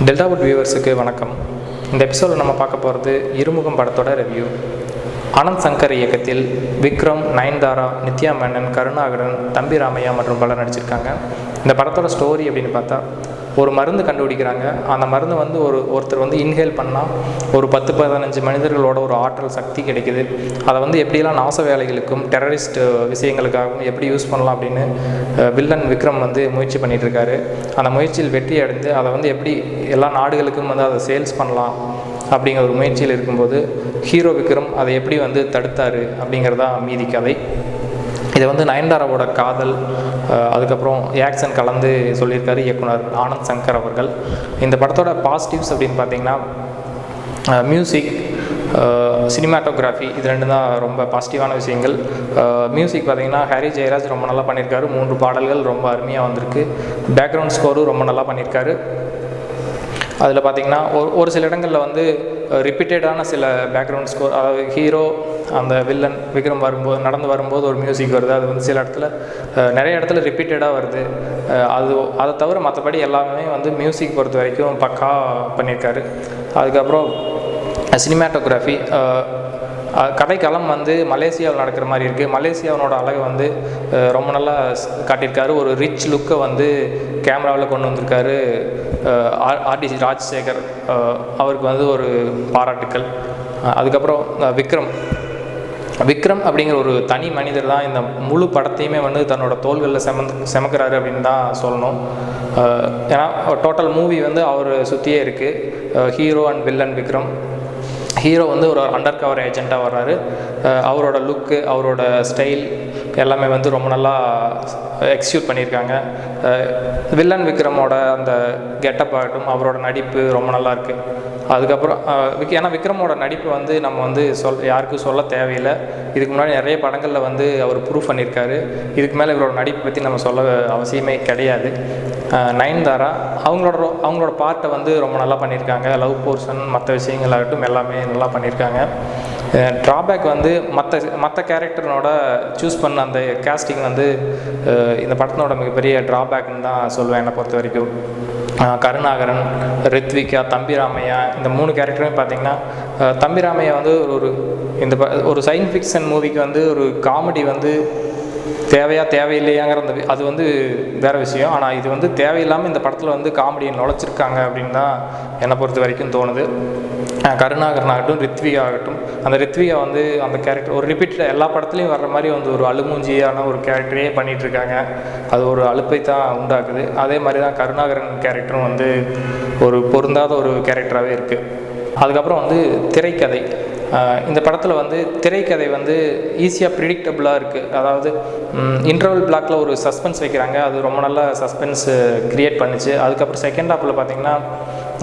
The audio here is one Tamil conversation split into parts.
டெல்டாவுட் வியூவர்ஸுக்கு வணக்கம். இந்த எபிசோடில் நம்ம பார்க்க போகிறது இருமுகம் படத்தோட ரிவ்யூ. ஆனந்த் சங்கர் இயக்கத்தில் விக்ரம், நயன்தாரா, நித்யா மேனன், கருணாகரன், தம்பி ராமையா மற்றும் பலர் நடிச்சிருக்காங்க. இந்த படத்தோட ஸ்டோரி அப்படின்னு பார்த்தா, ஒரு மருந்து கண்டுபிடிக்கிறாங்க. அந்த மருந்து வந்து ஒருத்தர் வந்து இன்ஹேல் பண்ணால் ஒரு 10-15 மனிதர்களோட ஒரு ஆற்றல் சக்தி கிடைக்குது. அதை வந்து எப்படியெல்லாம் நாச வேலைகளுக்கும் டெரரிஸ்ட் விஷயங்களுக்காகவும் எப்படி யூஸ் பண்ணலாம் அப்படின்னு வில்லன் விக்ரம் வந்து முயற்சி பண்ணிகிட்ருக்காரு. அந்த முயற்சியில் வெற்றி அடைந்து அதை வந்து எப்படி எல்லா நாடுகளுக்கும் வந்து அதை சேல்ஸ் பண்ணலாம் அப்படிங்கிற ஒரு முயற்சியில் இருக்கும்போது ஹீரோ விக்ரம் அதை எப்படி வந்து தடுத்தார் அப்படிங்கிறதா மீதி கதை. இதை வந்து நயன்தாராவோட காதல், அதுக்கப்புறம் ஆக்ஷன் கலந்து சொல்லியிருக்காரு இயக்குனர் ஆனந்த் சங்கர் அவர்கள். இந்த படத்தோட பாசிட்டிவ்ஸ் அப்படின்னு பார்த்தீங்கன்னா, மியூசிக், சினிமாட்டோகிராஃபி, இது ரெண்டு தான் ரொம்ப பாசிட்டிவான விஷயங்கள். மியூசிக் பார்த்திங்கன்னா ஹாரி ஜெயராஜ் ரொம்ப நல்லா பண்ணியிருக்காரு. 3 பாடல்கள் ரொம்ப அருமையாக வந்திருக்கு. பேக்ரவுண்ட் ஸ்கோரும் ரொம்ப நல்லா பண்ணியிருக்காரு. அதில் பார்த்திங்கன்னா ஒரு சில இடங்களில் வந்து ரிப்பீட்டடான சில பேக்ரவுண்ட் ஸ்கோர், அதாவது ஹீரோ அந்த வில்லன் விக்ரம் நடந்து வரும்போது ஒரு மியூசிக் வருது. அது வந்து சில இடத்துல நிறைய இடத்துல ரிப்பீட்டடாக வருது. அதை தவிர மற்றபடி எல்லாமே வந்து மியூசிக் பொறுத்த வரைக்கும் பக்கா பண்ணியிருக்காரு. அதுக்கப்புறம் சினிமாட்டோகிராஃபி, கதைக்களம் வந்து மலேசியாவில் நடக்கிற மாதிரி இருக்குது. மலேசியாவோட அழகை வந்து ரொம்ப நல்லா காட்டியிருக்காரு. ஒரு ரிச் லுக்கை வந்து கேமராவில் கொண்டு வந்திருக்காரு ஆர்டிசி ராஜசேகர். அவருக்கு வந்து ஒரு பாராட்டுக்கள். அதுக்கப்புறம் விக்ரம் அப்படிங்கிற ஒரு தனி மனிதர் தான் இந்த முழு படத்தையுமே வந்து தன்னோட தோள்களில் செமக்கிறாரு அப்படின்னு தான் சொல்லணும். ஏன்னா டோட்டல் மூவி வந்து அவர் சுற்றியே இருக்குது. Hero and villain Vikram. Hero வந்து ஒரு அண்டர் கவர் ஏஜெண்ட்டாக வர்றாரு. அவரோட லுக்கு, அவரோட ஸ்டைல் எல்லாமே வந்து ரொம்ப நல்லா எக்ஸிக்யூட் பண்ணியிருக்காங்க. வில்லன் விக்ரமோட அந்த கெட்டப் ஆகட்டும், அவரோட நடிப்பு ரொம்ப நல்லா இருக்குது. அதுக்கப்புறம் ஏன்னா விக்ரமோட நடிப்பு வந்து நம்ம வந்து யாருக்கும் சொல்ல தேவையில்லை. இதுக்கு முன்னாடி நிறைய படங்களில் வந்து அவர் ப்ரூவ் பண்ணியிருக்காரு. இதுக்கு மேலே இவரோட நடிப்பை பற்றி நம்ம சொல்ல அவசியமே கிடையாது. நயன்தாரா அவங்களோட பார்ட்டை வந்து ரொம்ப நல்லா பண்ணியிருக்காங்க. லவ் போர்ஷன், மற்ற விஷயங்களாகட்டும் எல்லாமே நல்லா பண்ணியிருக்காங்க. ட்ராபேக் வந்து மற்ற கேரக்டரோட சூஸ் பண்ண அந்த கேஸ்டிங் வந்து இந்த படத்தினோட மிகப்பெரிய ட்ராபேக்னு தான் சொல்லுவேன் என்னை பொறுத்த வரைக்கும். கருணாகரன், ரித்விகா, தம்பி ராமையா, இந்த 3 கேரக்டருமே பார்த்திங்கன்னா, தம்பி ராமையா வந்து ஒரு சயின்ஸ் ஃபிக்ஷன் மூவிக்கு வந்து ஒரு காமெடி வந்து தேவையில்லையாங்கிற அது வந்து வேறு விஷயம். ஆனால் இது வந்து தேவையில்லாமல் இந்த படத்தில் வந்து காமெடியை நுழைச்சிருக்காங்க அப்படின்னு தான் என்னை பொறுத்த வரைக்கும் தோணுது. கருணாகரன் ஆகட்டும், ரித்விகா ஆகட்டும், அந்த ரித்விகா வந்து அந்த கேரக்டர் ஒரு ரிப்பீட்டட் எல்லா படத்துலையும் வர்ற மாதிரி வந்து ஒரு அழுமூஞ்சியான ஒரு கேரக்டரே பண்ணிகிட்ருக்காங்க. அது ஒரு அலுப்பை தான் உண்டாக்குது. அதே மாதிரி தான் கருணாகரன் கேரக்டரும் வந்து ஒரு பொருந்தாத ஒரு கேரக்டராகவே இருக்குது. அதுக்கப்புறம் வந்து திரைக்கதை, இந்த படத்தில் வந்து திரைக்கதை வந்து ஈஸியாக ப்ரிடிக்டபுளாக இருக்குது. அதாவது இன்டர்வல் பிளாக்கில் ஒரு சஸ்பென்ஸ் வைக்கிறாங்க. அது ரொம்ப நல்லா சஸ்பென்ஸ் க்ரியேட் பண்ணிச்சு. அதுக்கப்புறம் செகண்ட் ஹாஃபில் பார்த்திங்கன்னா,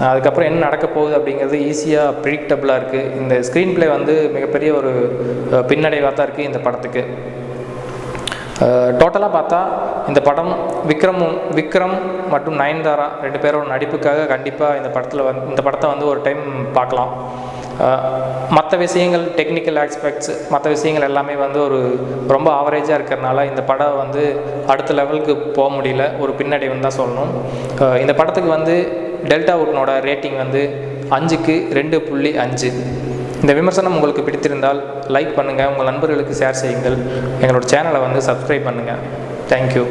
அதுக்கப்புறம் என்ன நடக்க போகுது அப்படிங்கிறது ஈஸியாக ப்ரிடிக்டபுளாக இருக்குது. இந்த ஸ்க்ரீன் ப்ளே வந்து மிகப்பெரிய ஒரு பின்னடைவாக தான் இருக்குது இந்த படத்துக்கு. டோட்டலாக பார்த்தா இந்த படம் விக்ரம் மற்றும் நயன்தாரா 2 பேரோட நடிப்புக்காக கண்டிப்பாக இந்த படத்தை வந்து ஒரு டைம் பார்க்கலாம். மற்ற விஷயங்கள், டெக்னிக்கல் ஆஸ்பெக்ட்ஸ், மற்ற விஷயங்கள் எல்லாமே வந்து ரொம்ப ஆவரேஜாக இருக்கிறனால இந்த படம் வந்து அடுத்த லெவலுக்கு போக முடியல. ஒரு பின்னடைவுன்னு தான் சொல்லணும். இந்த படத்துக்கு வந்து டெல்டாவுட்னோட ரேட்டிங் வந்து 5க்கு 2.5. இந்த விமர்சனம் உங்களுக்கு பிடித்திருந்தால் லைக் பண்ணுங்கள், உங்கள் நண்பர்களுக்கு ஷேர் செய்யுங்கள், எங்களோட சேனலை வந்து சப்ஸ்கிரைப் பண்ணுங்கள். தேங்க்யூ.